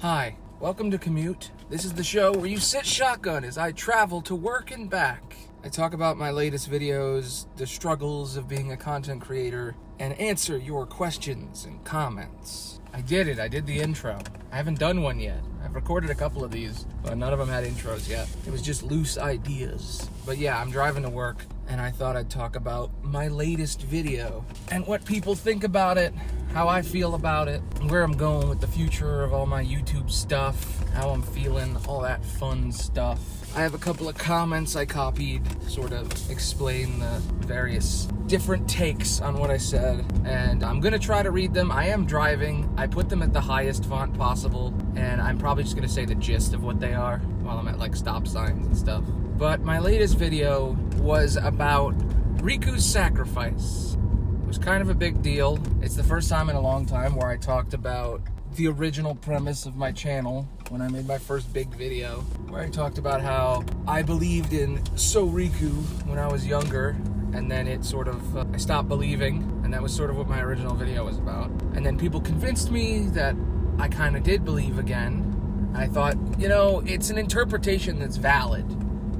Hi, welcome to Commute. This is the show where you sit shotgun as I travel to work and back. I talk about my latest videos, the struggles of being a content creator, and answer your questions and comments. I did it. I did the intro. I haven't done one yet. I've recorded a couple of these, but none of them had intros yet. It was just loose ideas. But yeah, I'm driving to work, and I thought I'd talk about my latest video and what people think about it, how I feel about it, where I'm going with the future of all my YouTube stuff, how I'm feeling, all that fun stuff. I have a couple of comments I copied, sort of explain the various different takes on what I said, and I'm gonna try to read them. I am driving. I put them at the highest font possible, and I'm probably just gonna say the gist of what they are while I'm at like stop signs and stuff. But my latest video was about Riku's sacrifice. It was kind of a big deal. It's the first time in a long time where I talked about the original premise of my channel when I made my first big video, where I talked about how I believed in So Riku when I was younger, and then it sort of, I stopped believing, and that was sort of what my original video was about. And then people convinced me that I kind of did believe again. I thought, you know, it's an interpretation that's valid,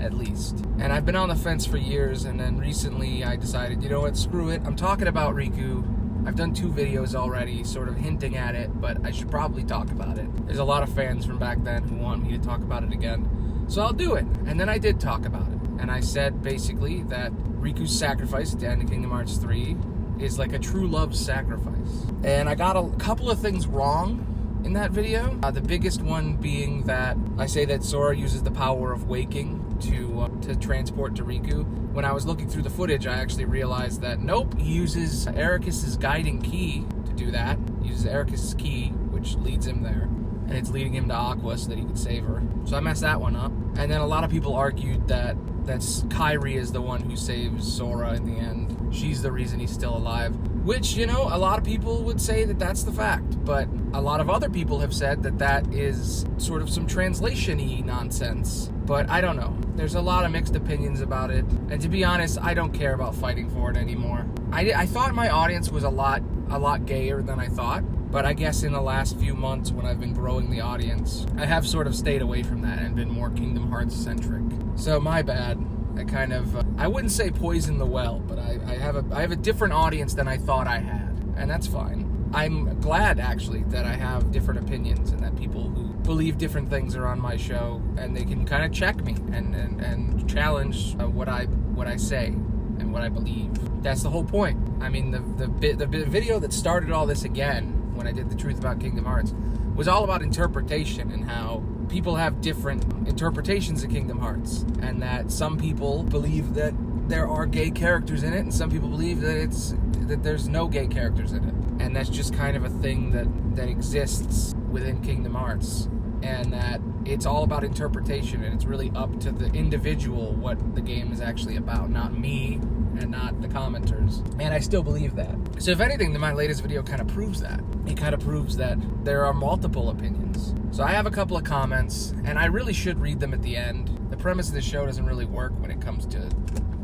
at least. And I've been on the fence for years, and then recently I decided, you know what, screw it. I'm talking about Riku. I've done 2 videos already, sort of hinting at it, but I should probably talk about it. There's a lot of fans from back then who want me to talk about it again, so I'll do it. And then I did talk about it, and I said basically that Riku's sacrifice at the end of Kingdom Hearts 3 is like a true love sacrifice. And I got a couple of things wrong in that video. The biggest one being that I say that Sora uses the power of waking to transport to Riku. When I was looking through the footage, I actually realized that nope, he uses Ericus's guiding key to do that. He uses Ericus's key, which leads him there, and it's leading him to Aqua so that he could save her. So I messed that one up. And then a lot of people argued that Kairi is the one who saves Sora in the end. She's the reason he's still alive. Which, you know, a lot of people would say that that's the fact. But a lot of other people have said that that is sort of some translation-y nonsense. But I don't know. There's a lot of mixed opinions about it. And to be honest, I don't care about fighting for it anymore. I thought my audience was a lot gayer than I thought. But I guess in the last few months when I've been growing the audience, I have sort of stayed away from that and been more Kingdom Hearts centric. So my bad. I kind of, I wouldn't say poison the well, but I have a different audience than I thought I had. And that's fine. I'm glad actually that I have different opinions and that people who believe different things are on my show and they can kind of check me and challenge what I say and what I believe. That's the whole point. I mean, the video that started all this again, when I did the Truth About Kingdom Hearts, was all about interpretation and how people have different interpretations of Kingdom Hearts, and that some people believe that there are gay characters in it, and some people believe that there's no gay characters in it, and that's just kind of a thing that exists within Kingdom Hearts, and that it's all about interpretation, and it's really up to the individual what the game is actually about, not me and not the commenters. And I still believe that. So if anything, then my latest video kind of proves that. It kind of proves that there are multiple opinions. So I have a couple of comments, and I really should read them at the end. The premise of the show doesn't really work when it comes to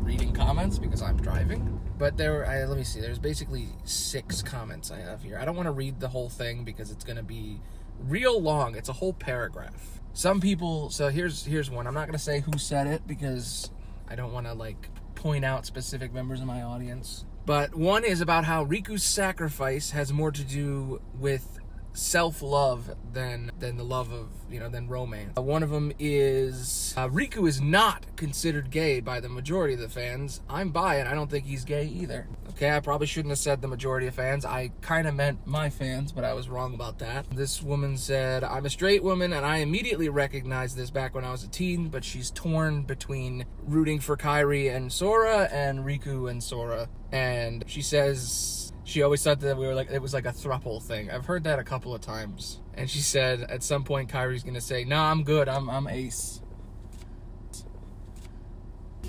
reading comments because I'm driving. But let me see, there's basically 6 comments I have here. I don't want to read the whole thing because it's going to be real long. It's a whole paragraph. Some people, so here's one. I'm not going to say who said it because I don't want to like point out specific members of my audience. But one is about how Riku's sacrifice has more to do with self-love than the love of, than romance. One of them is, Riku is not considered gay by the majority of the fans. I'm bi, and I don't think he's gay either. Okay, I probably shouldn't have said the majority of fans. I kind of meant my fans, but I was wrong about that. This woman said, I'm a straight woman, and I immediately recognized this back when I was a teen, but she's torn between rooting for Kairi and Sora and Riku and Sora. And she says she always thought that it was like a throuple thing. I've heard that a couple of times. And she said at some point Kairi's gonna say, "Nah, I'm good. I'm ace."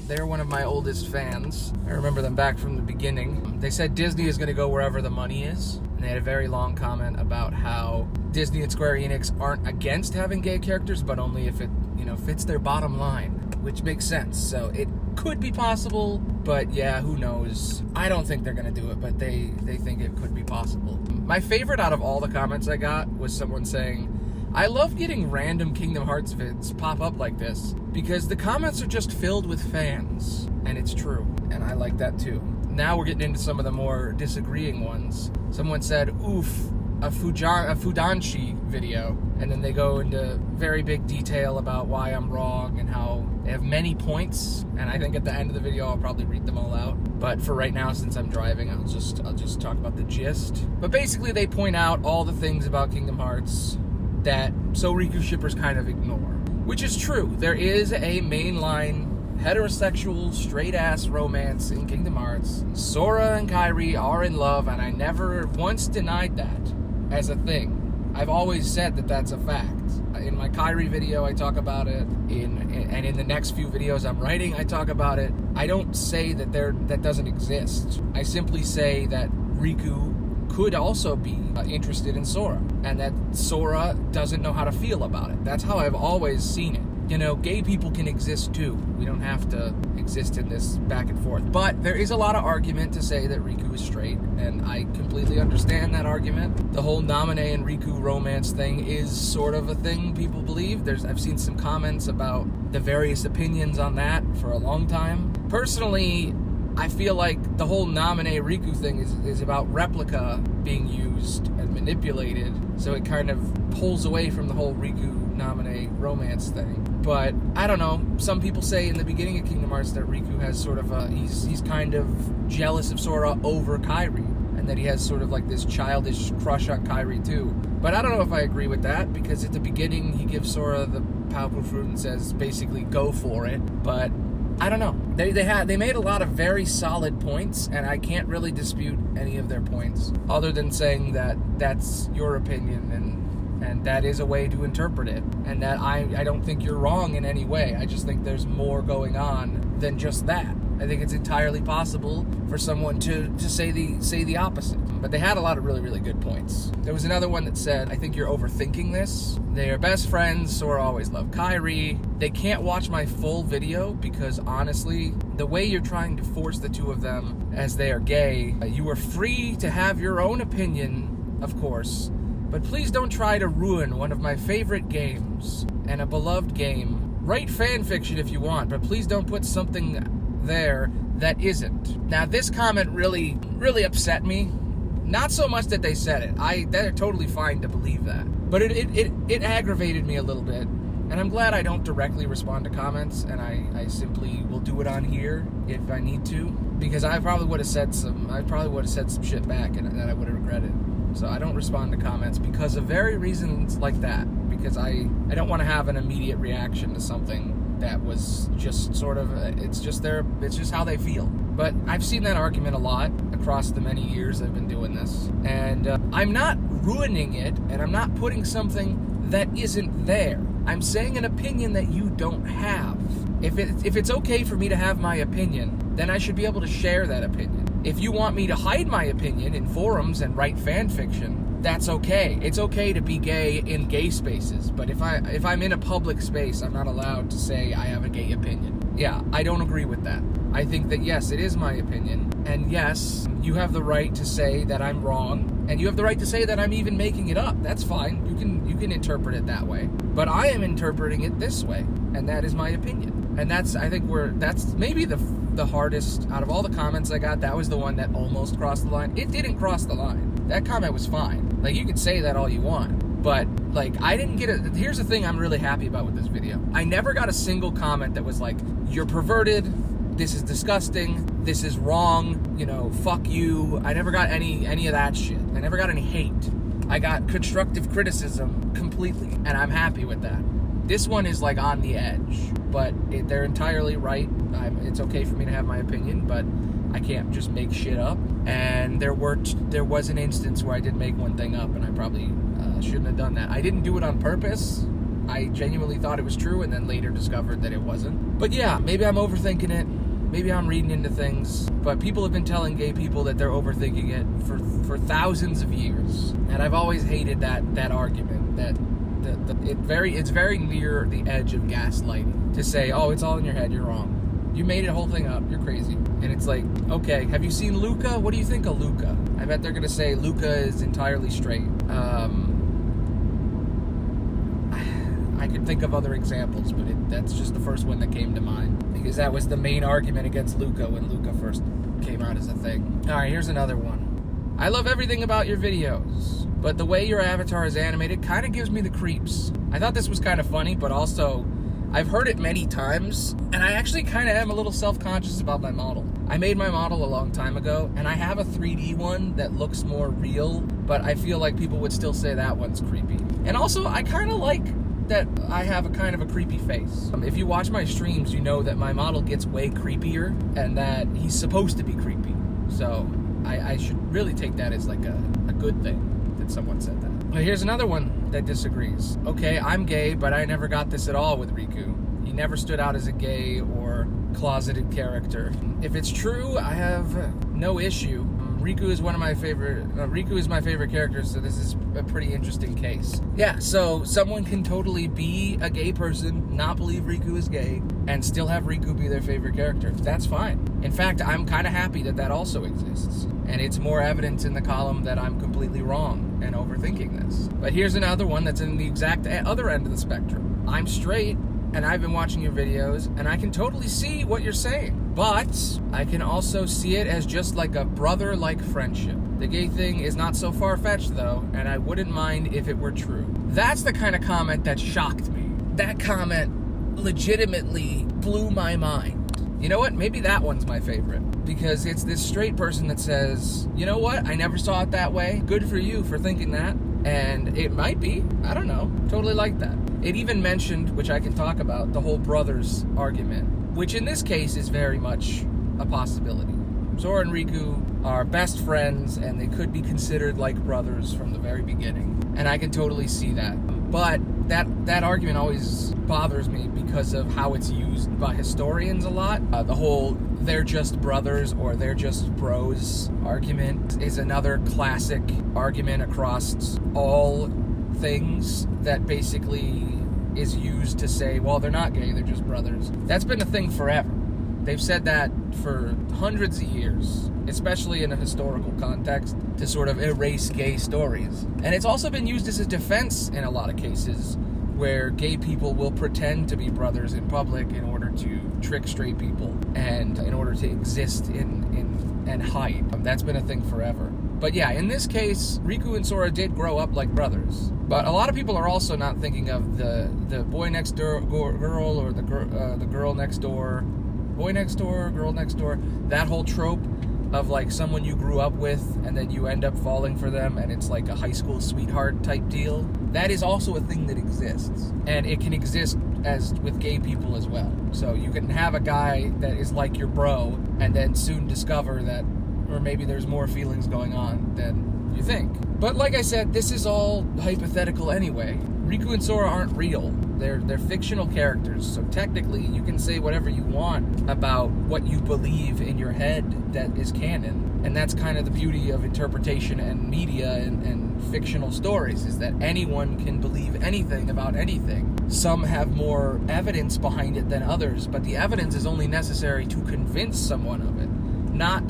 They're one of my oldest fans. I remember them back from the beginning. They said Disney is gonna go wherever the money is. And they had a very long comment about how Disney and Square Enix aren't against having gay characters, but only if it, fits their bottom line, which makes sense. So it could be possible, but yeah, who knows? I don't think they're gonna do it, but they think it could be possible. My favorite out of all the comments I got was someone saying, I love getting random Kingdom Hearts vids pop up like this because the comments are just filled with fans, and it's true, and I like that too. Now we're getting into some of the more disagreeing ones. Someone said, oof, a Fudanshi video, and then they go into very big detail about why I'm wrong and how they have many points, and I think at the end of the video I'll probably read them all out. But for right now, since I'm driving, I'll just talk about the gist. But basically they point out all the things about Kingdom Hearts that Riku shippers kind of ignore, which is true. There is a mainline heterosexual, straight-ass romance in Kingdom Hearts. Sora and Kairi are in love, and I never once denied that as a thing. I've always said that that's a fact. In my Kairi video, I talk about it. And in the next few videos I'm writing, I talk about it. I don't say that that doesn't exist. I simply say that Riku could also be interested in Sora, and that Sora doesn't know how to feel about it. That's how I've always seen it. You know, gay people can exist too. We don't have to exist in this back and forth. But there is a lot of argument to say that Riku is straight, and I completely understand that argument. The whole Namine and Riku romance thing is sort of a thing people believe. I've seen some comments about the various opinions on that for a long time. Personally, I feel like the whole Namine Riku thing is about Replica being used and manipulated, so it kind of pulls away from the whole Riku Namine romance thing. But I don't know, some people say in the beginning of Kingdom Hearts that Riku has sort of he's kind of jealous of Sora over Kairi, and that he has sort of like this childish crush on Kairi too. But I don't know if I agree with that, because at the beginning he gives Sora the Palpable Fruit and says basically go for it. But I don't know. They made a lot of very solid points, and I can't really dispute any of their points, other than saying that that's your opinion, and that is a way to interpret it, and that I don't think you're wrong in any way. I just think there's more going on than just that. I think it's entirely possible for someone to say the opposite. But they had a lot of really, really good points. There was another one that said, I think you're overthinking this. They are best friends. Sora always loved Kairi. They can't watch my full video because, honestly, the way you're trying to force the two of them as they are gay, you are free to have your own opinion, of course, but please don't try to ruin one of my favorite games and a beloved game. Write fan fiction if you want, but please don't put something there that isn't. Now, this comment really, really upset me. Not so much that they said it. They're totally fine to believe that. But it aggravated me a little bit. And I'm glad I don't directly respond to comments, and I simply will do it on here if I need to. Because I probably would have said some shit back and that I would have regretted. So I don't respond to comments because of very reasons like that. Because I don't want to have an immediate reaction to something that was just sort of, it's just how they feel. But I've seen that argument a lot across the many years I've been doing this. And I'm not ruining it, and I'm not putting something that isn't there. I'm saying an opinion that you don't have. If it's okay for me to have my opinion, then I should be able to share that opinion. If you want me to hide my opinion in forums and write fan fiction, that's okay. It's okay to be gay in gay spaces, but if I'm in a public space, I'm not allowed to say I have a gay opinion. Yeah, I don't agree with that. I think that yes, it is my opinion, and yes, you have the right to say that I'm wrong, and you have the right to say that I'm even making it up. That's fine. You can interpret it that way. But I am interpreting it this way, and that is my opinion. And that's maybe the hardest out of all the comments I got. That was the one that almost crossed the line. It didn't cross the line. That comment was fine. Like, you could say that all you want, but like, I didn't get it. Here's the thing I'm really happy about with this video. I never got a single comment that was like, you're perverted, this is disgusting, this is wrong, you know, fuck you. I never got any of that shit. I never got any hate. I got constructive criticism completely, and I'm happy with that. This one is like on the edge, but they're entirely right. It's okay for me to have my opinion, but I can't just make shit up. And there was an instance where I did make one thing up, and I probably shouldn't have done that. I didn't do it on purpose. I genuinely thought it was true, and then later discovered that it wasn't. But yeah, maybe I'm overthinking it. Maybe I'm reading into things. But people have been telling gay people that they're overthinking it for thousands of years, and I've always hated that argument. That it's very near the edge of gaslighting to say, oh, it's all in your head, you're wrong. You made the whole thing up, you're crazy. And it's like, okay, have you seen Luca? What do you think of Luca? I bet they're gonna say Luca is entirely straight. I could think of other examples, but that's just the first one that came to mind, because that was the main argument against Luca when Luca first came out as a thing. Alright, here's another one. I love everything about your videos, but the way your avatar is animated kind of gives me the creeps. I thought this was kind of funny, but also I've heard it many times, and I actually kind of am a little self-conscious about my model. I made my model a long time ago, and I have a 3D one that looks more real, but I feel like people would still say that one's creepy. And also, I kind of like that I have a kind of a creepy face. If you watch my streams, you know that my model gets way creepier, and that he's supposed to be creepy. So I should really take that as like a good thing that someone said that. Well, here's another one that disagrees. Okay, I'm gay, but I never got this at all with Riku. He never stood out as a gay or closeted character. If it's true, I have no issue. Riku is my favorite character, so this is a pretty interesting case. Yeah, so someone can totally be a gay person, not believe Riku is gay, and still have Riku be their favorite character. That's fine. In fact, I'm kind of happy that that also exists. And it's more evidence in the column that I'm completely wrong and overthinking this. But here's another one that's in the exact other end of the spectrum. I'm straight, and I've been watching your videos, and I can totally see what you're saying. But I can also see it as just like a brother-like friendship. The gay thing is not so far-fetched, though, and I wouldn't mind if it were true. That's the kind of comment that shocked me. That comment legitimately blew my mind. You know what? Maybe that one's my favorite. Because it's this straight person that says, you know what? I never saw it that way. Good for you for thinking that. And it might be. I don't know. Totally like that. It even mentioned, which I can talk about, the whole brothers argument, which in this case is very much a possibility. Sora and Riku are best friends, and they could be considered like brothers from the very beginning. And I can totally see that. But that argument always bothers me because of how it's used by historians a lot. The whole they're just brothers or they're just bros argument is another classic argument across all things that basically is used to say, well, they're not gay, they're just brothers. That's been a thing forever. They've said that for hundreds of years, especially in a historical context, to sort of erase gay stories. And it's also been used as a defense in a lot of cases where gay people will pretend to be brothers in public in order to trick straight people and in order to exist and hide. That's been a thing forever. But yeah, in this case, Riku and Sora did grow up like brothers. But a lot of people are also not thinking of the boy next door girl or the girl next door, boy next door, girl next door. That whole trope of like someone you grew up with and then you end up falling for them and it's like a high school sweetheart type deal. That is also a thing that exists. And it can exist as with gay people as well. So you can have a guy that is like your bro and then soon discover that, or maybe there's more feelings going on than you think. But like I said, this is all hypothetical anyway. Riku and Sora aren't real. They're fictional characters, so technically you can say whatever you want about what you believe in your head that is canon. And that's kind of the beauty of interpretation and media and fictional stories, is that anyone can believe anything about anything. Some have more evidence behind it than others, but the evidence is only necessary to convince someone of it, not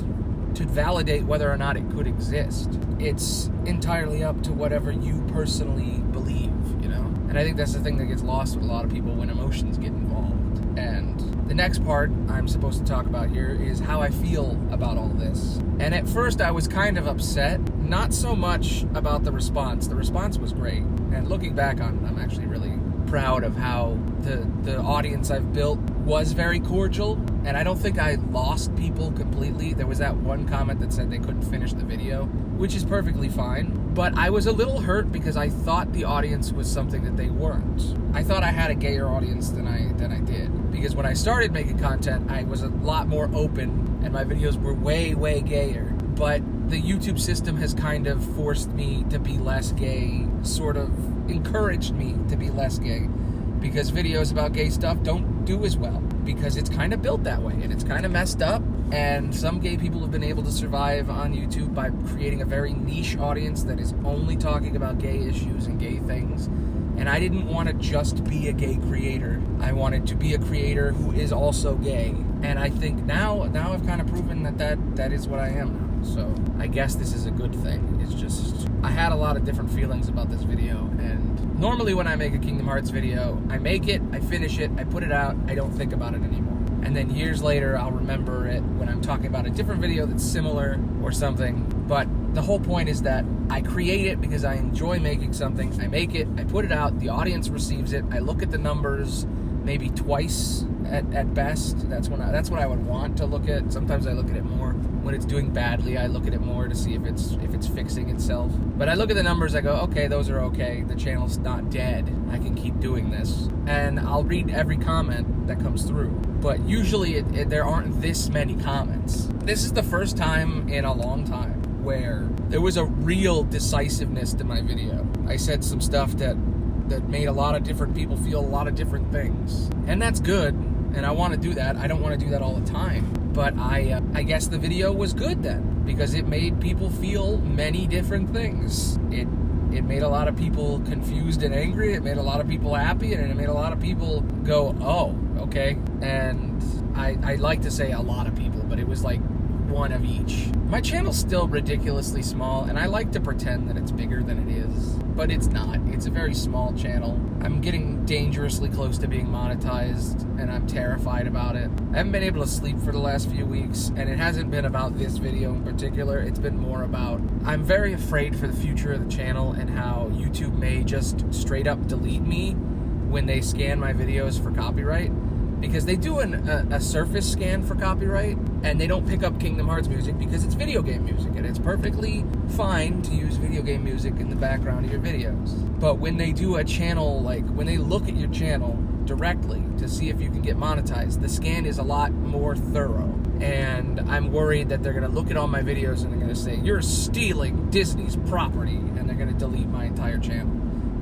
to validate whether or not it could exist. It's entirely up to whatever you personally believe, you know? And I think that's the thing that gets lost with a lot of people when emotions get involved. And the next part I'm supposed to talk about here is how I feel about all this. And at first I was kind of upset, not so much about the response. The response was great. And looking back on it, I'm actually really proud of how the audience I've built was very cordial, and I don't think I lost people completely. There was that one comment that said they couldn't finish the video, which is perfectly fine, but I was a little hurt because I thought the audience was something that they weren't. I thought I had a gayer audience than I did, because when I started making content, I was a lot more open, and my videos were way, way gayer. But the YouTube system has kind of forced me to be less gay, sort of encouraged me to be less gay, because videos about gay stuff don't do as well, because it's kind of built that way, and it's kind of messed up, and some gay people have been able to survive on YouTube by creating a very niche audience that is only talking about gay issues and gay things. And I didn't want to just be a gay creator. I wanted to be a creator who is also gay. And I think now I've kind of proven that is what I am now. So I guess this is a good thing. It's just, I had a lot of different feelings about this video, and normally when I make a Kingdom Hearts video, I make it, I finish it, I put it out, I don't think about it anymore. And then years later, I'll remember it when I'm talking about a different video that's similar or something. But the whole point is that I create it because I enjoy making something. I make it, I put it out, the audience receives it, I look at the numbers maybe twice at best. That's what I would want to look at. Sometimes I look at it more. When it's doing badly, I look at it more to see if it's fixing itself. But I look at the numbers, I go, okay, those are okay. The channel's not dead. I can keep doing this. And I'll read every comment that comes through. But usually there aren't this many comments. This is the first time in a long time where there was a real decisiveness to my video. I said some stuff that made a lot of different people feel a lot of different things. And that's good, and I want to do that. I don't want to do that all the time. But I guess the video was good then, because it made people feel many different things. It made a lot of people confused and angry. It made a lot of people happy, and it made a lot of people go, oh, okay. And I like to say a lot of people, but it was like one of each. My channel's still ridiculously small, and I like to pretend that it's bigger than it is, but it's not. It's a very small channel. I'm getting dangerously close to being monetized, and I'm terrified about it. I haven't been able to sleep for the last few weeks, and it hasn't been about this video in particular. It's been more about, I'm very afraid for the future of the channel and how YouTube may just straight up delete me when they scan my videos for copyright. Because they do a surface scan for copyright, and they don't pick up Kingdom Hearts music because it's video game music, and it's perfectly fine to use video game music in the background of your videos. But when they do a channel, like when they look at your channel directly to see if you can get monetized, the scan is a lot more thorough. And I'm worried that they're going to look at all my videos and they're going to say, you're stealing Disney's property, and they're going to delete my entire channel.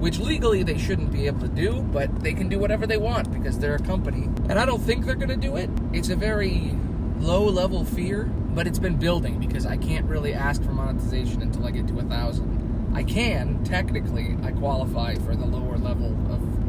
Which legally they shouldn't be able to do, but they can do whatever they want because they're a company. And I don't think they're gonna do it. It's a very low-level fear, but it's been building because I can't really ask for monetization until I get to 1,000. I can, technically, I qualify for the lower level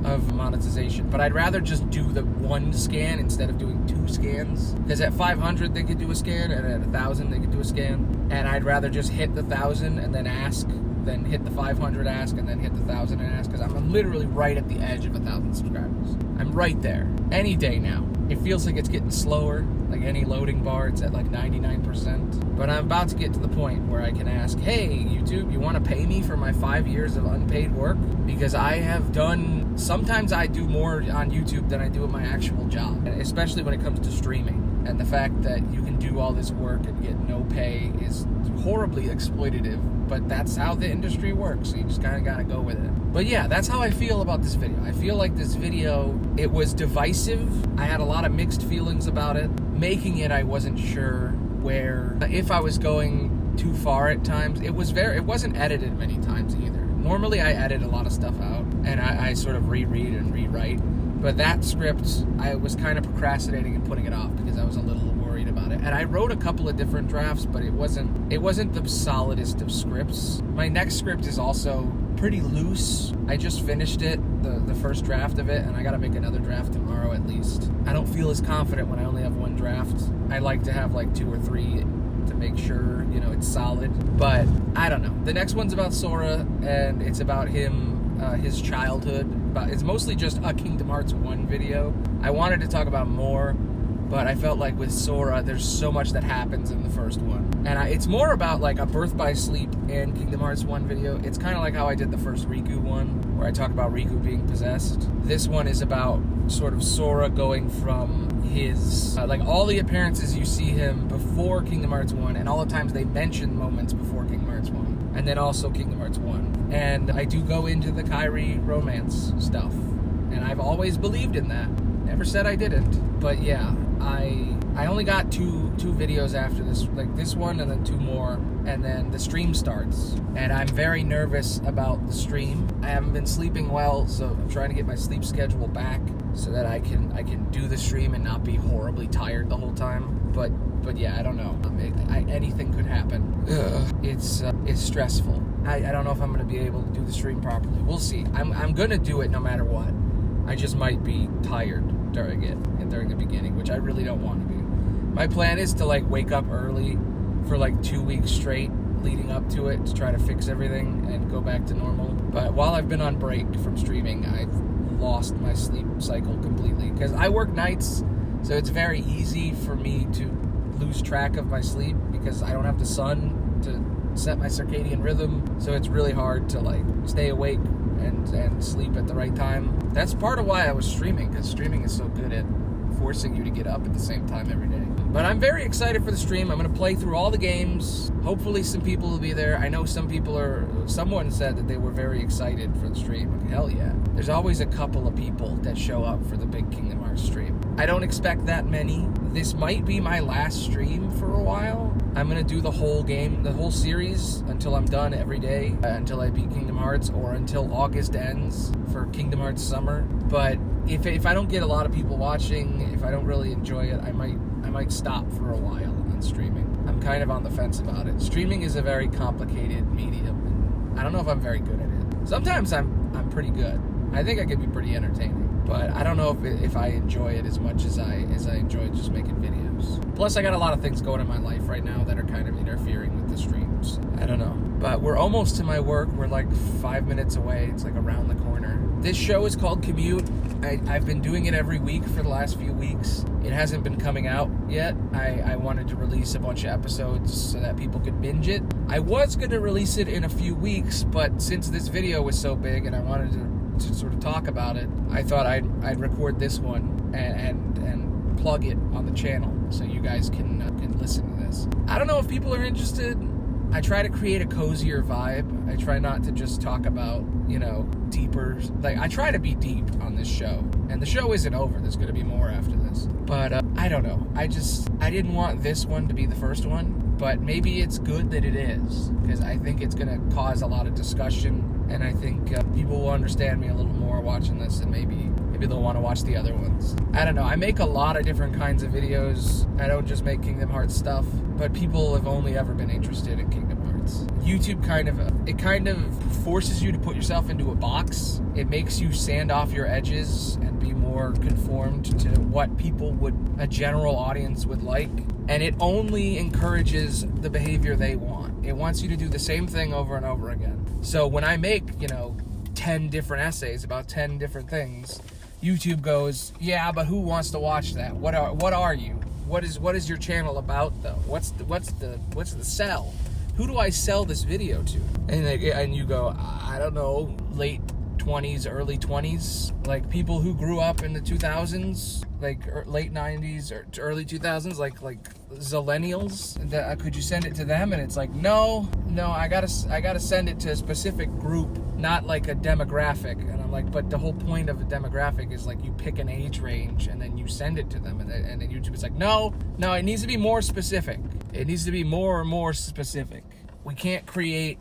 of monetization, but I'd rather just do the one scan instead of doing 2 scans. Because at 500 they could do a scan, and at 1,000 they could do a scan. And I'd rather just hit the 1,000 and then ask, then hit the 500 ask, and then hit the 1,000 and ask, because I'm literally right at the edge of 1,000 subscribers. I'm right there. Any day now. It feels like it's getting slower, like any loading bar, it's at like 99%. But I'm about to get to the point where I can ask, hey, YouTube, you want to pay me for my 5 years of unpaid work? Because I have done, sometimes I do more on YouTube than I do at my actual job, especially when it comes to streaming. And the fact that you can do all this work and get no pay is horribly exploitative, but that's how the industry works, so you just kind of got to go with it. But yeah, that's how I feel about this video. I feel like this video, it was divisive. I had a lot of mixed feelings about it. Making it, I wasn't sure where, if I was going too far at times. It wasn't edited many times either. Normally I edit a lot of stuff out, and I sort of reread and rewrite. But that script, I was kind of procrastinating and putting it off because I was a little worried about it. And I wrote a couple of different drafts, but it wasn't the solidest of scripts. My next script is also pretty loose. I just finished it, the first draft of it, and I gotta make another draft tomorrow at least. I don't feel as confident when I only have one draft. I like to have like 2 or 3 to make sure, it's solid. But I don't know. The next one's about Sora, and it's about him, his childhood. But it's mostly just a Kingdom Hearts 1 video. I wanted to talk about more, but I felt like with Sora, there's so much that happens in the first one. And it's more about like a Birth by Sleep and Kingdom Hearts 1 video. It's kind of like how I did the first Riku one, where I talk about Riku being possessed. This one is about sort of Sora going from his, like all the appearances you see him before Kingdom Hearts 1, and all the times they mention moments before Kingdom Hearts 1, and then also Kingdom Hearts 1. And I do go into the Kairi romance stuff, and I've always believed in that. Never said I didn't. But yeah, I only got two videos after this, like this one and then 2 more, and then the stream starts. And I'm very nervous about the stream. I haven't been sleeping well, so I'm trying to get my sleep schedule back so that I can do the stream and not be horribly tired the whole time. But yeah, I don't know. Anything could happen. It's stressful. I don't know if I'm going to be able to do the stream properly. We'll see. I'm going to do it no matter what. I just might be tired during it and during the beginning, which I really don't want to be. My plan is to like wake up early for like 2 weeks straight leading up to it to try to fix everything and go back to normal. But while I've been on break from streaming, I've lost my sleep cycle completely because I work nights, so it's very easy for me to lose track of my sleep because I don't have the sun to set my circadian rhythm, so it's really hard to like stay awake and sleep at the right time. That's part of why I was streaming, because streaming is so good at forcing you to get up at the same time every day. But I'm very excited for the stream. I'm going to play through all the games. Hopefully some people will be there. I know someone said that they were very excited for the stream. Like, hell yeah. There's always a couple of people that show up for the big Kingdom Hearts stream. I don't expect that many. This might be my last stream for a while. I'm going to do the whole game, the whole series, until I'm done every day, until I beat Kingdom Hearts, or until August ends for Kingdom Hearts Summer. But if I don't get a lot of people watching, if I don't really enjoy it, I might stop for a while on streaming. I'm kind of on the fence about it. Streaming is a very complicated medium, and I don't know if I'm very good at it. Sometimes I'm pretty good. I think I could be pretty entertaining, but I don't know if I enjoy it as much as I enjoy just making videos. Plus, I got a lot of things going in my life right now that are kind of interfering with the streams. I don't know. But we're almost to my work. We're like 5 minutes away. It's like around the corner. This show is called Commute. I've been doing it every week for the last few weeks. It hasn't been coming out yet. I wanted to release a bunch of episodes so that people could binge it. I was going to release it in a few weeks, but since this video was so big and I wanted to sort of talk about it, I thought I'd record this one and plug it on the channel so you guys can listen to this. I don't know if people are interested. I try to create a cozier vibe. I try not to just talk about, deeper, like I try to be deep on this show, and the show isn't over. There's going to be more after this, but I don't know. I didn't want this one to be the first one, but maybe it's good that it is, because I think it's going to cause a lot of discussion, and I think people will understand me a little more watching this, and maybe they'll want to watch the other ones. I don't know. I make a lot of different kinds of videos. I don't just make Kingdom Hearts stuff, but people have only ever been interested in Kingdom Hearts. YouTube kind of forces you to put yourself into a box. It makes you sand off your edges and be more conformed to what a general audience would like. And it only encourages the behavior they want. It wants you to do the same thing over and over again. So when I make, 10 different essays about 10 different things, YouTube goes, yeah, but who wants to watch that? What are you? What is your channel about though? What's the sell? Who do I sell this video to? And you go, I don't know, late 20s, early 20s, like people who grew up in the 2000s, like late 90s or early 2000s, like zillennials. Could you send it to them? And it's like, no, I gotta send it to a specific group, not like a demographic. And I'm like, but the whole point of a demographic is like you pick an age range and then you send it to them, and then YouTube is like, no, it needs to be more specific. It needs to be more and more specific. We can't create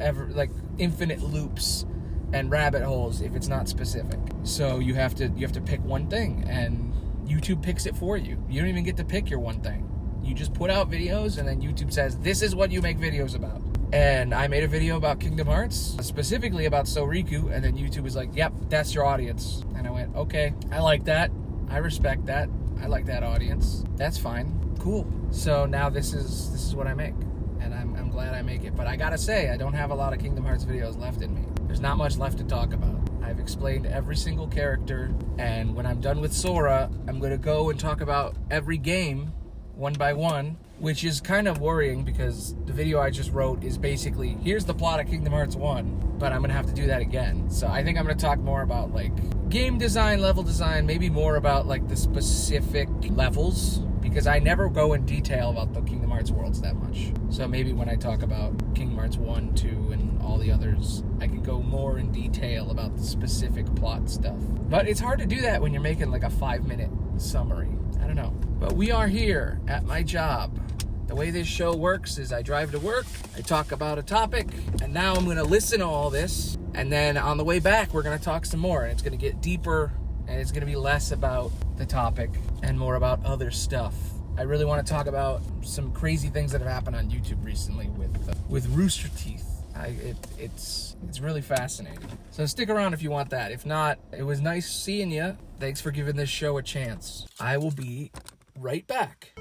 ever like infinite loops and rabbit holes if it's not specific. So you have to pick one thing, and YouTube picks it for you. You don't even get to pick your one thing. You just put out videos, and then YouTube says, this is what you make videos about. And I made a video about Kingdom Hearts, specifically about Soriku, and then YouTube was like, yep, that's your audience. And I went, okay, I like that. I respect that. I like that audience. That's fine. Cool. So now this is what I make, and I'm glad I make it. But I gotta say, I don't have a lot of Kingdom Hearts videos left in me. There's not much left to talk about. I've explained every single character, and when I'm done with Sora, I'm gonna go and talk about every game one by one, which is kind of worrying because the video I just wrote is basically, here's the plot of Kingdom Hearts 1, but I'm gonna have to do that again. So I think I'm gonna talk more about like game design, level design, maybe more about like the specific levels, because I never go in detail about the Kingdom Hearts worlds that much. So maybe when I talk about Kingdom Hearts 1, 2, and all the others, I can go more in detail about the specific plot stuff. But it's hard to do that when you're making like a 5-minute summary. I don't know. But we are here at my job. The way this show works is I drive to work, I talk about a topic, and now I'm going to listen to all this, and then on the way back, we're going to talk some more, and it's going to get deeper, and it's going to be less about the topic and more about other stuff. I really want to talk about some crazy things that have happened on YouTube recently with Rooster Teeth. It's really fascinating. So stick around if you want that. If not, it was nice seeing you. Thanks for giving this show a chance. I will be right back.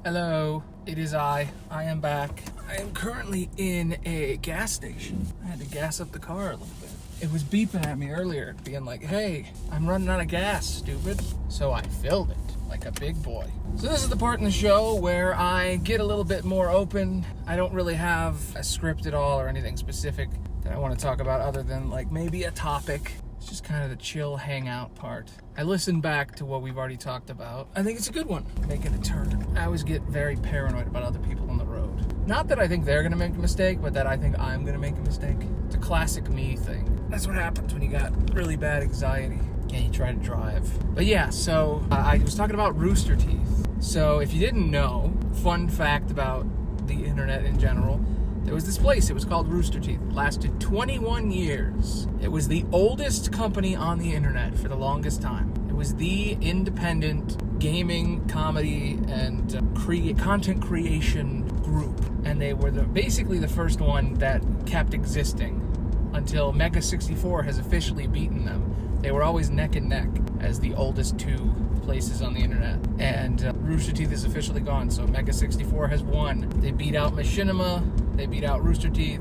Hello, it is I am back. I am currently in a gas station. I had to gas up the car a little bit. It was beeping at me earlier, being like, hey, I'm running out of gas, stupid. So I filled it like a big boy. So this is the part in the show where I get a little bit more open. I don't really have a script at all or anything specific that I want to talk about other than like maybe a topic. It's just kind of the chill hangout part. I listened back to what we've already talked about. I think it's a good one, making a turn. I always get very paranoid about other people on the road. Not that I think they're gonna make a mistake, but that I think I'm gonna make a mistake. It's a classic me thing. That's what happens when you got really bad anxiety and you try to drive. But yeah, so I was talking about Rooster Teeth. So if you didn't know, fun fact about the internet in general, there was this place, it was called Rooster Teeth. It lasted 21 years. It was the oldest company on the internet for the longest time. It was the independent gaming, comedy, and content creation group. And they were basically the first one that kept existing until Mega 64 has officially beaten them. They were always neck and neck as the oldest two places on the internet. And Rooster Teeth is officially gone, so Mega 64 has won. They beat out Machinima, they beat out Rooster Teeth,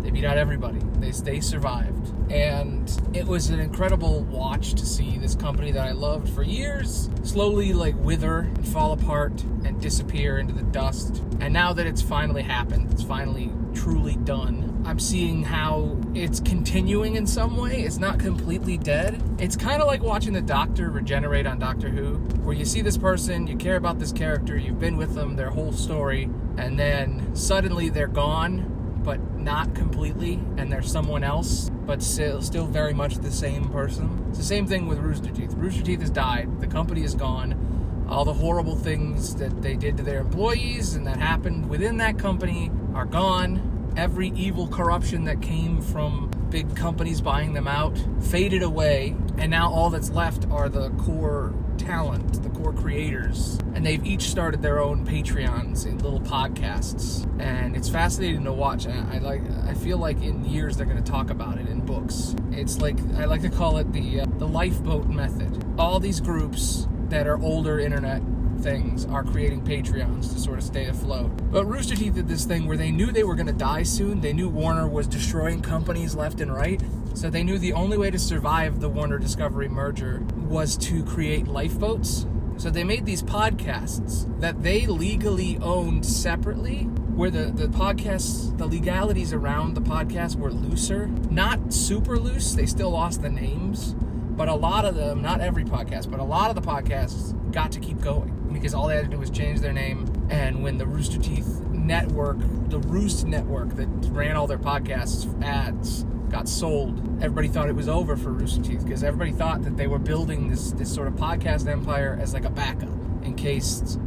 they beat out everybody. They survived. And it was an incredible watch to see this company that I loved for years slowly wither and fall apart and disappear into the dust. And now that it's finally happened, it's finally truly done, I'm seeing how it's continuing in some way. It's not completely dead. It's kind of like watching the Doctor regenerate on Doctor Who, where you see this person, you care about this character, you've been with them their whole story, and then suddenly they're gone, but not completely, and they're someone else, but still very much the same person. It's the same thing with Rooster Teeth. Rooster Teeth has died. The company is gone. All the horrible things that they did to their employees and that happened within that company are gone. Every evil corruption that came from big companies buying them out faded away, and now all that's left are the core talent, the core creators, and they've each started their own Patreons and little podcasts, and it's fascinating to watch. I feel like in years they're going to talk about it in books. It's like, I like to call it the lifeboat method. All these groups that are older internet things are creating Patreons to sort of stay afloat. But Rooster Teeth did this thing where they knew they were going to die soon. They knew Warner was destroying companies left and right. So they knew the only way to survive the Warner Discovery merger was to create lifeboats. So they made these podcasts that they legally owned separately, where the podcasts, the legalities around the podcast were looser. Not super loose. They still lost the names. But a lot of them, not every podcast, but a lot of the podcasts got to keep going because all they had to do was change their name. And when the Rooster Teeth network, the Roost network that ran all their podcasts ads got sold, everybody thought it was over for Rooster Teeth because everybody thought that they were building this sort of podcast empire as like a backup in case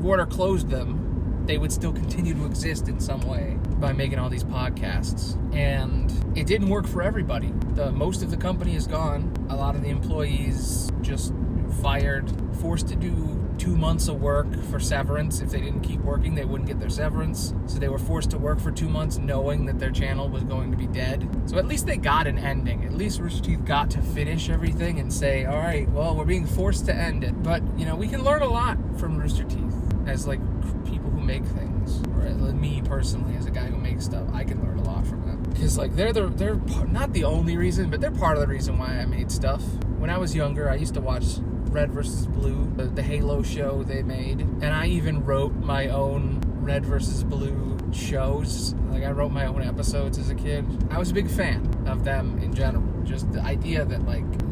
Warner closed them. They would still continue to exist in some way by making all these podcasts. And it didn't work for everybody. Most of the company is gone. A lot of the employees just fired, forced to do 2 months of work for severance. If they didn't keep working, they wouldn't get their severance. So they were forced to work for 2 months knowing that their channel was going to be dead. So at least they got an ending. At least Rooster Teeth got to finish everything and say, all right, well, we're being forced to end it. But, we can learn a lot from Rooster Teeth as people who make things, or me personally as a guy who makes stuff. I can learn a lot from them because they're not the only reason, but they're part of the reason why I made stuff. When I was younger, I used to watch Red vs. Blue, the Halo show they made, and I even wrote my own Red vs. Blue shows. I wrote my own episodes as a kid. I was a big fan of them in general. Just the idea that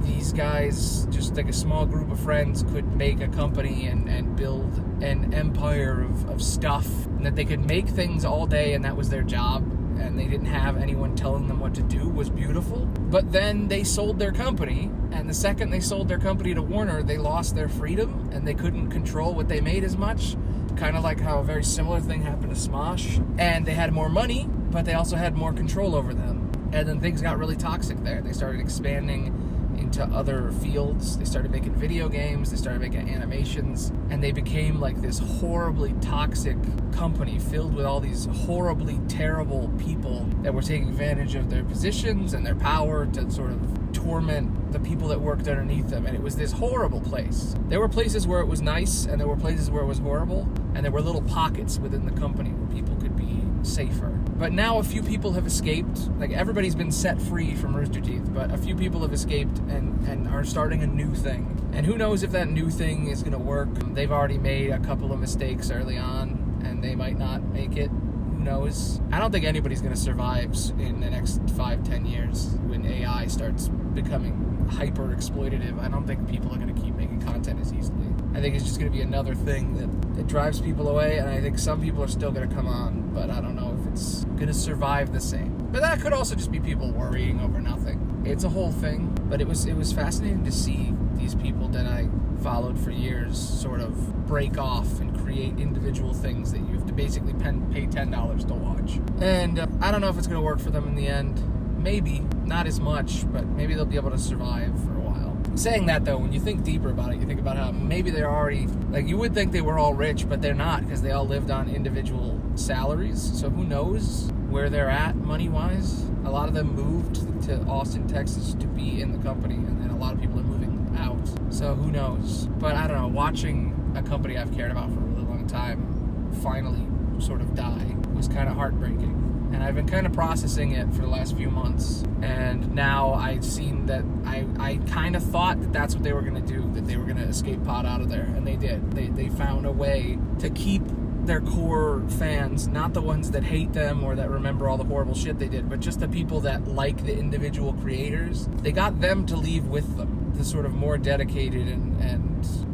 these guys, just a small group of friends, could make a company and build an empire of stuff, and that they could make things all day and that was their job, and they didn't have anyone telling them what to do, was beautiful. But then they sold their company, and the second they sold their company to Warner, they lost their freedom and they couldn't control what they made as much. Kind of like how a very similar thing happened to Smosh. And they had more money, but they also had more control over them. And then things got really toxic there. They started expanding into other fields. They started making video games. They started making animations. And they became this horribly toxic company filled with all these horribly terrible people that were taking advantage of their positions and their power to sort of torment the people that worked underneath them, and it was this horrible place. There were places where it was nice, and there were places where it was horrible, and there were little pockets within the company where people could be safer. But now a few people have escaped. Like, everybody's been set free from Rooster Teeth, but a few people have escaped and are starting a new thing. And who knows if that new thing is going to work. They've already made a couple of mistakes early on, and they might not make it. Who knows? I don't think anybody's going to survive in the next 5-10 years when AI starts becoming hyper exploitative. I don't think people are going to keep making content as easily. I think it's just going to be another thing that drives people away, and I think some people are still going to come on, but I don't know if it's going to survive the same. But that could also just be people worrying over nothing. It's a whole thing, but it was fascinating to see these people that I followed for years sort of break off and create individual things that you have to basically pay $10 to watch. And I don't know if it's going to work for them in the end. Maybe, not as much, but maybe they'll be able to survive for a while. Saying that, though, when you think deeper about it, you think about how maybe they're already, like, you would think they were all rich, but they're not, because they all lived on individual salaries. So who knows where they're at money-wise? A lot of them moved to Austin, Texas to be in the company, and then a lot of people are moving out. So who knows? But I don't know, watching a company I've cared about for a really long time finally sort of die was kind of heartbreaking. And I've been kind of processing it for the last few months. And now I've seen that I kind of thought that that's what they were going to do, that they were going to escape pod out of there. And they did. They found a way to keep their core fans, not the ones that hate them or that remember all the horrible shit they did, but just the people that like the individual creators. They got them to leave with them, the sort of more dedicated and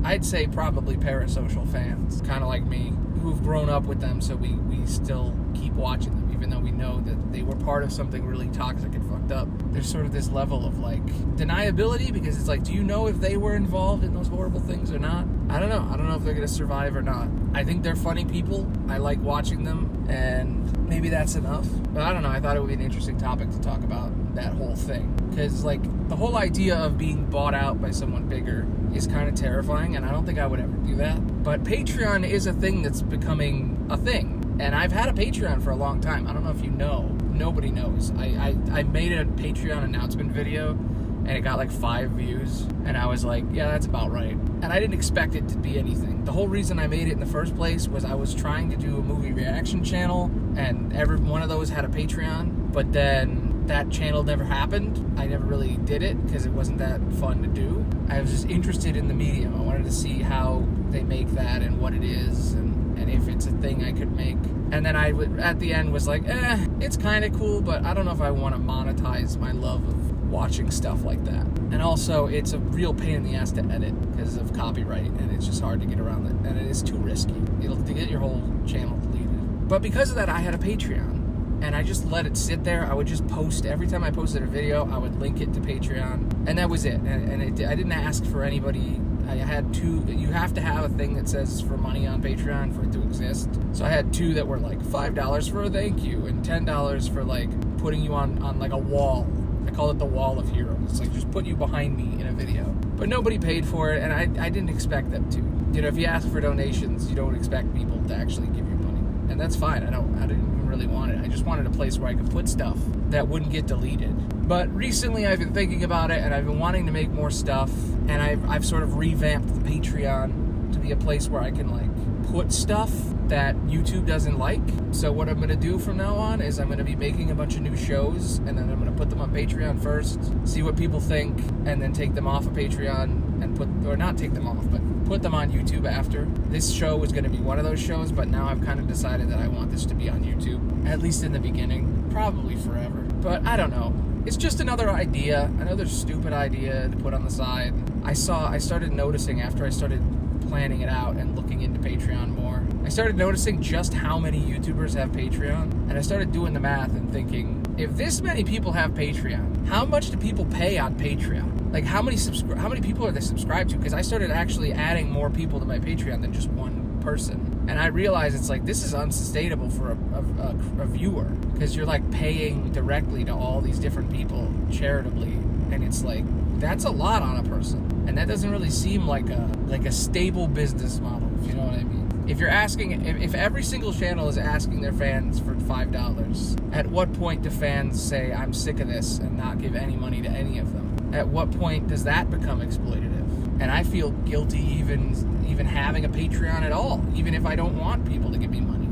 I'd say probably parasocial fans, kind of like me, who've grown up with them, so we still keep watching them, even though we know that they were part of something really toxic and fucked up. There's sort of this level of, like, deniability, because it's like, do you know if they were involved in those horrible things or not? I don't know. I don't know if they're going to survive or not. I think they're funny people. I like watching them, and maybe that's enough. But I don't know. I thought it would be an interesting topic to talk about, that whole thing. Because, like, the whole idea of being bought out by someone bigger is kind of terrifying, and I don't think I would ever do that. But Patreon is a thing that's becoming a thing. And I've had a Patreon for a long time. I don't know if you know. Nobody knows. I made a Patreon announcement video, and it got like 5 views. And I was like, yeah, that's about right. And I didn't expect it to be anything. The whole reason I made it in the first place was I was trying to do a movie reaction channel, and every one of those had a Patreon. But then that channel never happened. I never really did it because it wasn't that fun to do. I was just interested in the medium. I wanted to see how they make that and what it is, and if it's a thing I could make. And then I would, at the end, was like, it's kind of cool, but I don't know if I want to monetize my love of watching stuff like that. And also, it's a real pain in the ass to edit because of copyright, and it's just hard to get around it, and it is too risky. It'll get your whole channel deleted. But because of that, I had a Patreon, and I just let it sit there. I would just post, every time I posted a video, I would link it to Patreon, and that was it. And I didn't ask for anybody. I had 2, you have to have a thing that says for money on Patreon for it to exist. So I had 2 that were like $5 for a thank you and $10 for like putting you on like a wall. I call it the wall of heroes. It's like just put you behind me in a video. But nobody paid for it, and I didn't expect them to. You know, if you ask for donations, you don't expect people to actually give you money. And that's fine. I didn't even really want it. I just wanted a place where I could put stuff that wouldn't get deleted. But recently I've been thinking about it, and I've been wanting to make more stuff, and I've sort of revamped the Patreon to be a place where I can like put stuff that YouTube doesn't like. So what I'm going to do from now on is I'm going to be making a bunch of new shows, and then I'm going to put them on Patreon first, see what people think, and then take them off of Patreon and not take them off, but put them on YouTube after. This show was going to be one of those shows, but now I've kind of decided that I want this to be on YouTube, at least in the beginning, probably forever. But I don't know. It's just another idea, another stupid idea to put on the side. I started noticing after I started planning it out and looking into Patreon more, I started noticing just how many YouTubers have Patreon, and I started doing the math and thinking, if this many people have Patreon, how much do people pay on Patreon? Like, how many people are they subscribed to? Because I started actually adding more people to my Patreon than just one person. And I realized it's like, this is unsustainable for a viewer, because you're like paying directly to all these different people charitably, and it's like, that's a lot on a person. And that doesn't really seem like a stable business model, if you know what I mean. If you're asking, if every single channel is asking their fans for $5, at what point do fans say, I'm sick of this, and not give any money to any of them? At what point does that become exploitative? And I feel guilty even having a Patreon at all, even if I don't want people to give me money.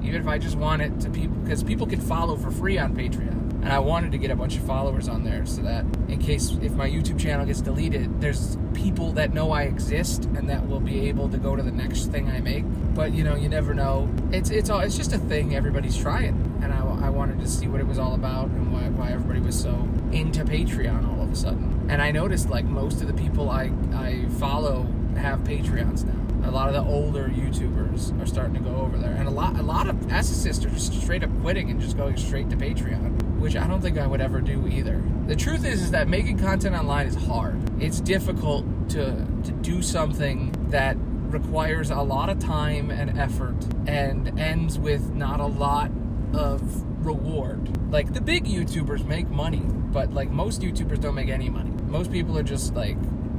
Even if I just want it to people, because people can follow for free on Patreon. And I wanted to get a bunch of followers on there so that in case if my YouTube channel gets deleted, there's people that know I exist and that will be able to go to the next thing I make. But you never know. It's just a thing everybody's trying, and I wanted to see what it was all about and why everybody was so into Patreon all of a sudden. And I noticed like most of the people I follow have Patreons now. A lot of the older YouTubers are starting to go over there, and a lot of ethicists are just straight up quitting and just going straight to Patreon, which I don't think I would ever do either. The truth is that making content online is hard. It's difficult to do something that requires a lot of time and effort and ends with not a lot of reward. Like the big YouTubers make money, but like most YouTubers don't make any money. Most people are just like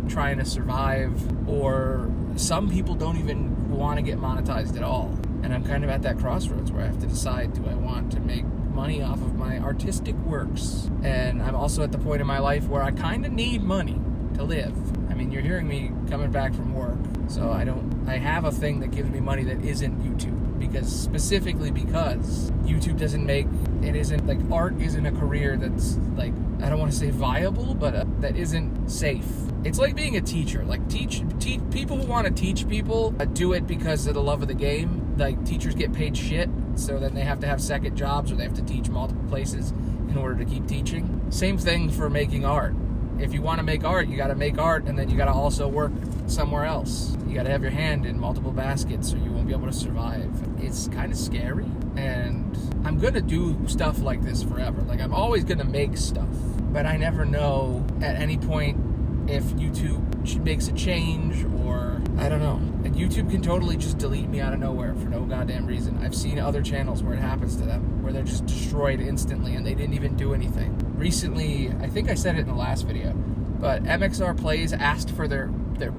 trying to survive, or some people don't even want to get monetized at all. And I'm kind of at that crossroads where I have to decide, do I want to make money off of my artistic works? And I'm also at the point in my life where I kind of need money to live. I mean, you're hearing me coming back from work, so I have a thing that gives me money that isn't YouTube, because YouTube doesn't make, it isn't like, art isn't a career that's like, I don't want to say viable, but that isn't safe. It's like being a teacher. Like teach people who want to teach people do it because of the love of the game. Like teachers get paid shit, so then they have to have second jobs or they have to teach multiple places in order to keep teaching. Same thing for making art. If you want to make art, you got to make art, and then you got to also work somewhere else. You got to have your hand in multiple baskets or you won't be able to survive. It's kind of scary, and I'm going to do stuff like this forever. Like I'm always going to make stuff, but I never know at any point if YouTube makes a change, or I don't know. And YouTube can totally just delete me out of nowhere for no goddamn reason. I've seen other channels where it happens to them, where they're just destroyed instantly and they didn't even do anything. Recently, I think I said it in the last video, but MXR Plays asked for their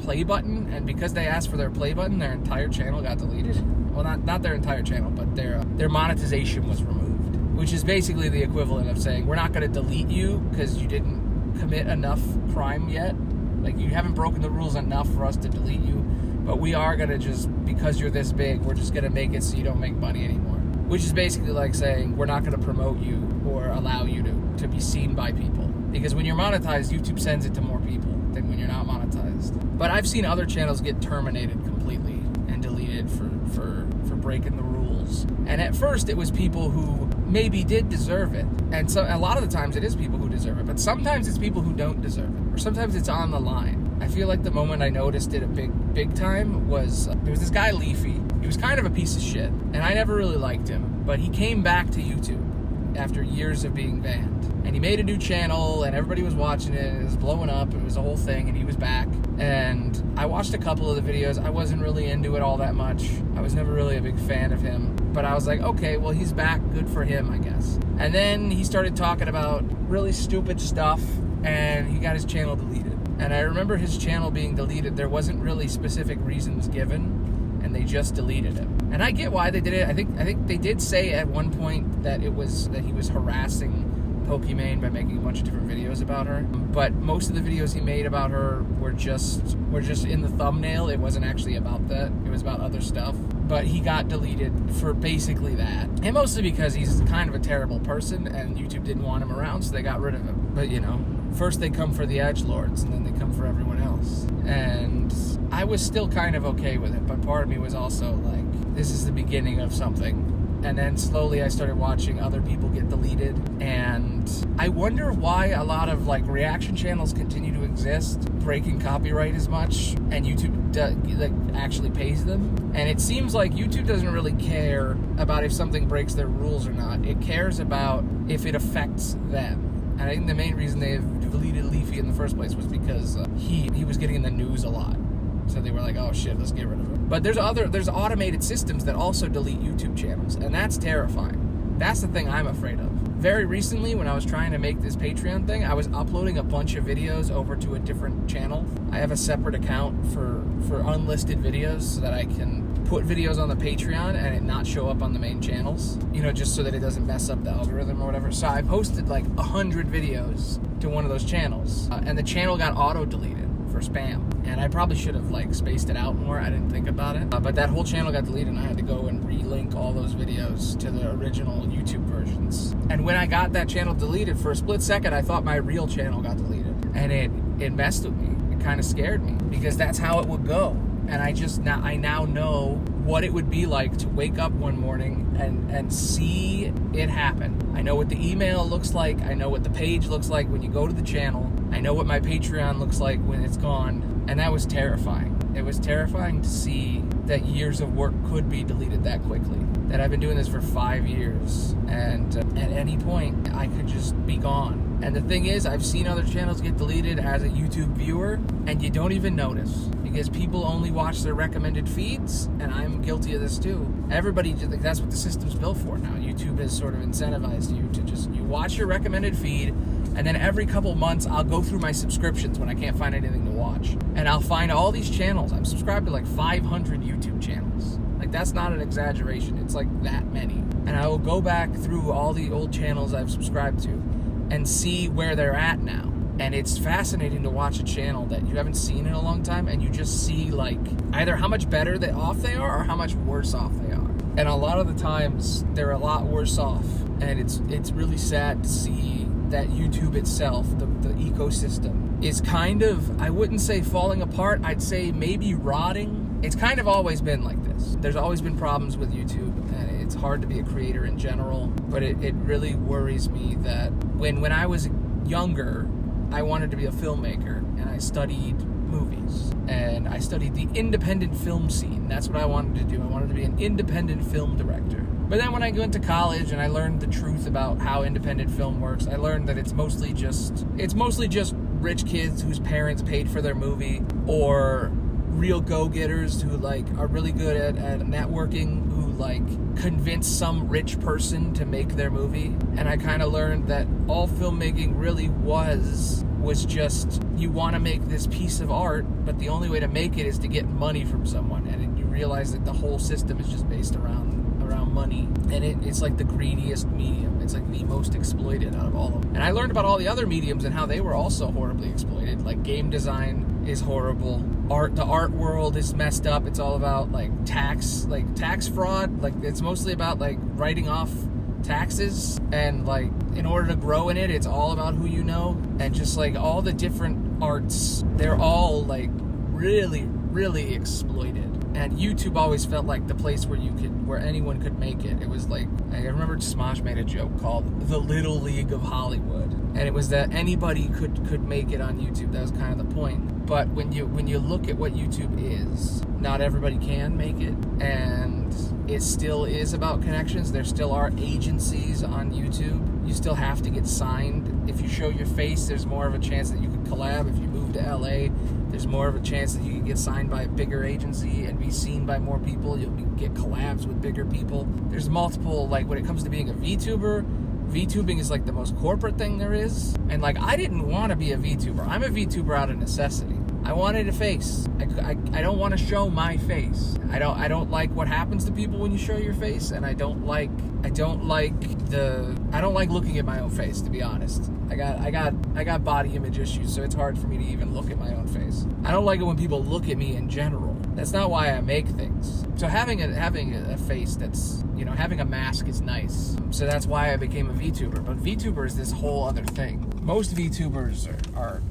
play button, and because they asked for their play button, their entire channel got deleted. Well, not their entire channel, but their monetization was removed, which is basically the equivalent of saying, we're not going to delete you because you didn't commit enough crime yet. Like, you haven't broken the rules enough for us to delete you, but we are going to just, because you're this big, we're just going to make it so you don't make money anymore. Which is basically like saying, we're not going to promote you or allow you to be seen by people. Because when you're monetized, YouTube sends it to more people than when you're not monetized. But I've seen other channels get terminated completely and deleted for breaking the rules. And at first, it was people who maybe did deserve it. And so a lot of the times it is people who deserve it, but sometimes it's people who don't deserve it, or sometimes it's on the line. I feel like the moment I noticed it a big time was, there was this guy Leafy. He was kind of a piece of shit, and I never really liked him, but he came back to YouTube after years of being banned. And he made a new channel, and everybody was watching it, and it was blowing up, it was a whole thing, and he was back. And I watched a couple of the videos. I wasn't really into it all that much. I was never really a big fan of him. But I was like, okay, well, he's back, good for him, I guess. And then he started talking about really stupid stuff, and he got his channel deleted. And I remember his channel being deleted. There wasn't really specific reasons given, and they just deleted him. And I get why they did it. I think they did say at one point that he was harassing Pokimane by making a bunch of different videos about her. But most of the videos he made about her were just in the thumbnail. It wasn't actually about that. It was about other stuff. But he got deleted for basically that. And mostly because he's kind of a terrible person and YouTube didn't want him around, so they got rid of him. But first they come for the edgelords and then they come for everyone else. And I was still kind of okay with it, but part of me was also like, this is the beginning of something. And then slowly I started watching other people get deleted, and I wonder why a lot of like reaction channels continue to exist, breaking copyright as much, and YouTube actually pays them. And it seems like YouTube doesn't really care about if something breaks their rules or not. It cares about if it affects them. And I think the main reason they have deleted Leafy in the first place was because he was getting in the news a lot. So they were like, oh shit, let's get rid of him. But there's automated systems that also delete YouTube channels, and that's terrifying. That's the thing I'm afraid of. Very recently, when I was trying to make this Patreon thing, I was uploading a bunch of videos over to a different channel. I have a separate account for unlisted videos so that I can put videos on the Patreon and it not show up on the main channels, just so that it doesn't mess up the algorithm or whatever. So I posted like 100 videos to one of those channels, and the channel got auto-deleted for spam. And I probably should have like spaced it out more. I didn't think about it. But that whole channel got deleted, and I had to go and relink all those videos to the original YouTube versions. And when I got that channel deleted, for a split second, I thought my real channel got deleted. And it messed with me. It kind of scared me, because that's how it would go. And I now know what it would be like to wake up one morning and see it happen. I know what the email looks like. I know what the page looks like when you go to the channel. I know what my Patreon looks like when it's gone. And that was terrifying. It was terrifying to see that years of work could be deleted that quickly. That I've been doing this for 5 years, and at any point I could just be gone. And the thing is, I've seen other channels get deleted as a YouTube viewer, and you don't even notice, because people only watch their recommended feeds, and I'm guilty of this too. Everybody, that's what the system's built for now. YouTube has sort of incentivized you to you watch your recommended feed, and then every couple months I'll go through my subscriptions when I can't find anything to watch, and I'll find all these channels. I'm subscribed to like 500 YouTube channels. Like, that's not an exaggeration. It's like that many. And I will go back through all the old channels I've subscribed to and see where they're at now. And it's fascinating to watch a channel that you haven't seen in a long time, and you just see like either how much better off they are or how much worse off they are. And a lot of the times they're a lot worse off. And it's really sad to see that YouTube itself, the ecosystem, is kind of, I wouldn't say falling apart, I'd say maybe rotting. It's kind of always been like this. There's always been problems with YouTube, and it's hard to be a creator in general, but it really worries me that when I was younger, I wanted to be a filmmaker, and I studied movies, and I studied the independent film scene. That's what I wanted to do. I wanted to be an independent film director. But then when I went to college and I learned the truth about how independent film works, I learned that it's mostly just rich kids whose parents paid for their movie, or real go-getters who like are really good at networking, who like convince some rich person to make their movie. And I kind of learned that all filmmaking really was just, you want to make this piece of art, but the only way to make it is to get money from someone. And then you realize that the whole system is just based around money, and it's like the greediest medium. It's like the most exploited out of all of them. And I learned about all the other mediums and how they were also horribly exploited. Like, game design is horrible. The art world is messed up. It's all about like tax fraud. Like, it's mostly about like writing off taxes, and like in order to grow in it, it's all about who you know. And just like all the different arts, they're all like really, really exploited. And YouTube always felt like the place where anyone could make it. It was like, I remember Smosh made a joke called the Little League of Hollywood, and it was that anybody could make it on YouTube. That was kind of the point. But when you look at what YouTube is, not everybody can make it, and it still is about connections. There still are agencies on YouTube. You still have to get signed. If you show your face, there's more of a chance that you could collab. If you move to LA, there's more of a chance that you can get signed by a bigger agency and be seen by more people. You'll get collabs with bigger people. There's multiple, like, when it comes to being a VTuber, VTubing is like the most corporate thing there is. And like, I didn't want to be a VTuber. I'm a VTuber out of necessity. I wanted a face. I don't want to show my face. I don't like what happens to people when you show your face, and I don't like looking at my own face, to be honest. I got body image issues, so it's hard for me to even look at my own face. I don't like it when people look at me in general. That's not why I make things. So having a face that's, having a mask is nice. So that's why I became a VTuber. But VTuber is this whole other thing. Most VTubers are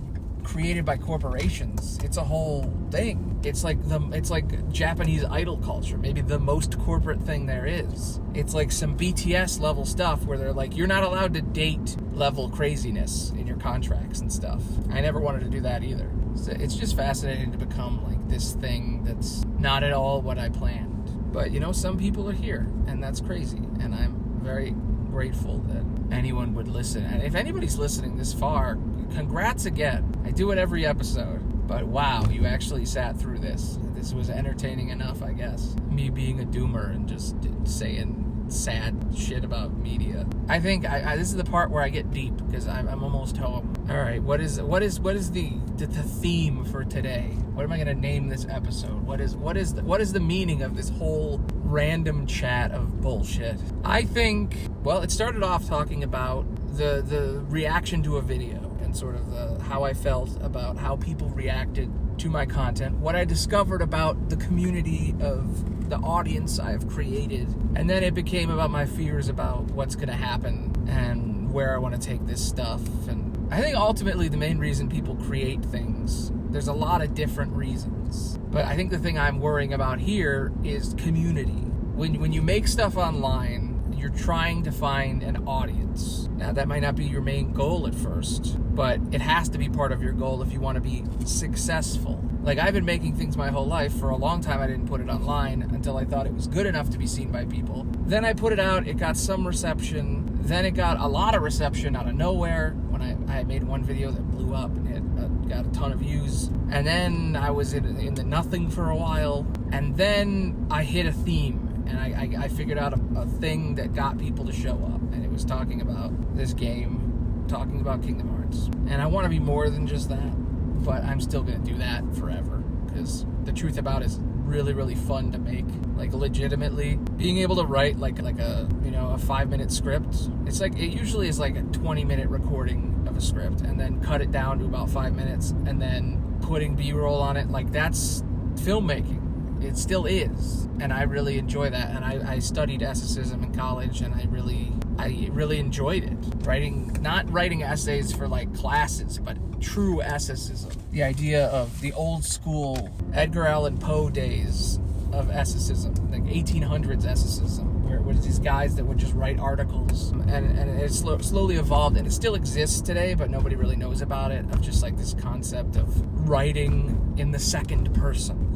created by corporations. It's a whole thing. It's like Japanese idol culture, maybe the most corporate thing there is. It's like some BTS level stuff where they're like, you're not allowed to date level craziness in your contracts and stuff. I never wanted to do that either. So it's just fascinating to become like this thing that's not at all what I planned. But some people are here, and that's crazy. And I'm very grateful that anyone would listen. And if anybody's listening this far, congrats again. I do it every episode, but wow, you actually sat through this. This was entertaining enough, I guess. Me being a doomer and just saying sad shit about media. I think this is the part where I get deep because I'm almost home. All right, what is the theme for today? What am I gonna name this episode? What is the meaning of this whole random chat of bullshit? I think, well, it started off talking about the reaction to a video and sort of how I felt about how people reacted to my content, what I discovered about the community of the audience I have created, and then it became about my fears about what's going to happen and where I want to take this stuff. And I think ultimately the main reason people create things, there's a lot of different reasons, but I think the thing I'm worrying about here is community. When you make stuff online, you're trying to find an audience. Now, that might not be your main goal at first, but it has to be part of your goal if you want to be successful. Like, I've been making things my whole life. For a long time, I didn't put it online until I thought it was good enough to be seen by people. Then I put it out, it got some reception. Then it got a lot of reception out of nowhere when I made one video that blew up and it got a ton of views. And then I was in the nothing for a while. And then I hit a theme. And I figured out a thing that got people to show up. And it was talking about this game, talking about Kingdom Hearts. And I want to be more than just that. But I'm still going to do that forever. Because the truth about it is really, really fun to make. Like, legitimately. Being able to write like a 5-minute script. It's like, it usually is like a 20-minute recording of a script. And then cut it down to about 5 minutes. And then putting B-roll on it. Like, that's filmmaking. It still is, and I really enjoy that. And I studied essaysism in college, and I really enjoyed it. Not writing essays for like classes, but true essaysism. The idea of the old school Edgar Allan Poe days of essaysism, like 1800s essaysism, where it was these guys that would just write articles, and it slowly evolved, and it still exists today, but nobody really knows about it, of just like this concept of writing in the second person,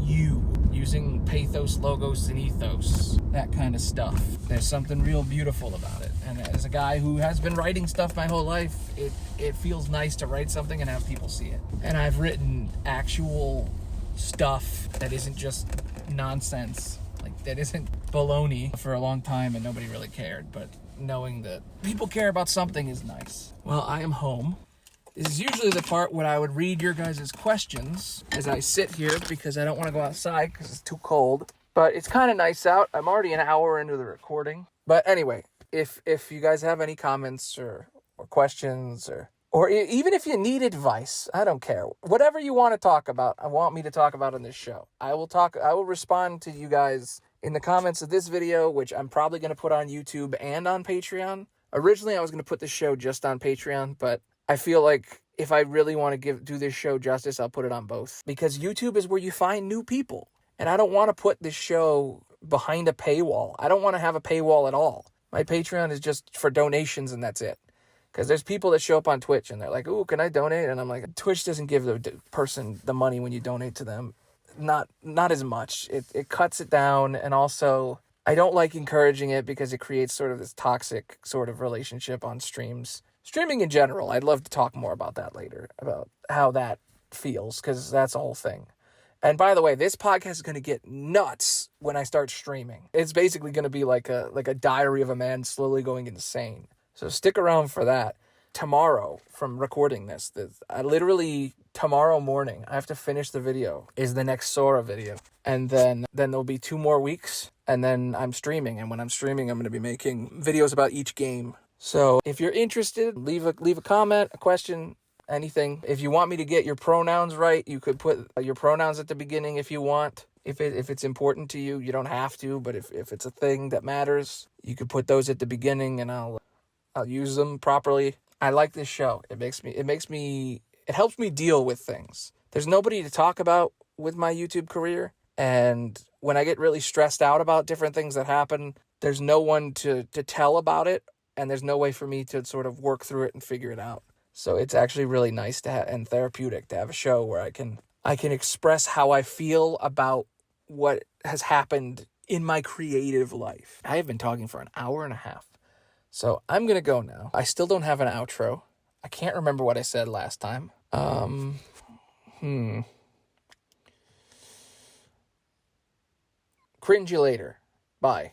using pathos, logos, and ethos, that kind of stuff. There's something real beautiful about it. And as a guy who has been writing stuff my whole life, it feels nice to write something and have people see it. And I've written actual stuff that isn't just nonsense, like that isn't baloney, for a long time, and nobody really cared. But knowing that people care about something is nice. Well, I am home. This is usually the part when I would read your guys' questions as I sit here, because I don't want to go outside because it's too cold. But it's kind of nice out. I'm already an hour into the recording. But anyway, if you guys have any comments or questions, or even if you need advice, I don't care. Whatever you want to talk about, I want me to talk about on this show. I will respond to you guys in the comments of this video, which I'm probably going to put on YouTube and on Patreon. Originally, I was going to put this show just on Patreon, but I feel like if I really want to do this show justice, I'll put it on both. Because YouTube is where you find new people. And I don't want to put this show behind a paywall. I don't want to have a paywall at all. My Patreon is just for donations, and that's it. Because there's people that show up on Twitch and they're like, ooh, can I donate? And I'm like, Twitch doesn't give the person the money when you donate to them. Not as much. It cuts it down. And also, I don't like encouraging it because it creates sort of this toxic sort of relationship on streams. Streaming in general, I'd love to talk more about that later, about how that feels, because that's a whole thing. And by the way, this podcast is going to get nuts when I start streaming. It's basically going to be like a diary of a man slowly going insane. So stick around for that. Tomorrow, from recording this, tomorrow morning, I have to finish the video, is the next Sora video. And then there'll be 2 more weeks, and then I'm streaming. And when I'm streaming, I'm going to be making videos about each game. So if you're interested, leave a comment, a question, anything. If you want me to get your pronouns right, you could put your pronouns at the beginning if you want. If it's important to you, you don't have to, but if it's a thing that matters, you could put those at the beginning, and I'll use them properly. I like this show. It helps me deal with things. There's nobody to talk about with my YouTube career, and when I get really stressed out about different things that happen, there's no one to tell about it, and there's no way for me to sort of work through it and figure it out. So it's actually really nice to have, and therapeutic to have a show where I can express how I feel about what has happened in my creative life. I have been talking for an hour and a half. So I'm going to go now. I still don't have an outro. I can't remember what I said last time. Cringe you later. Bye.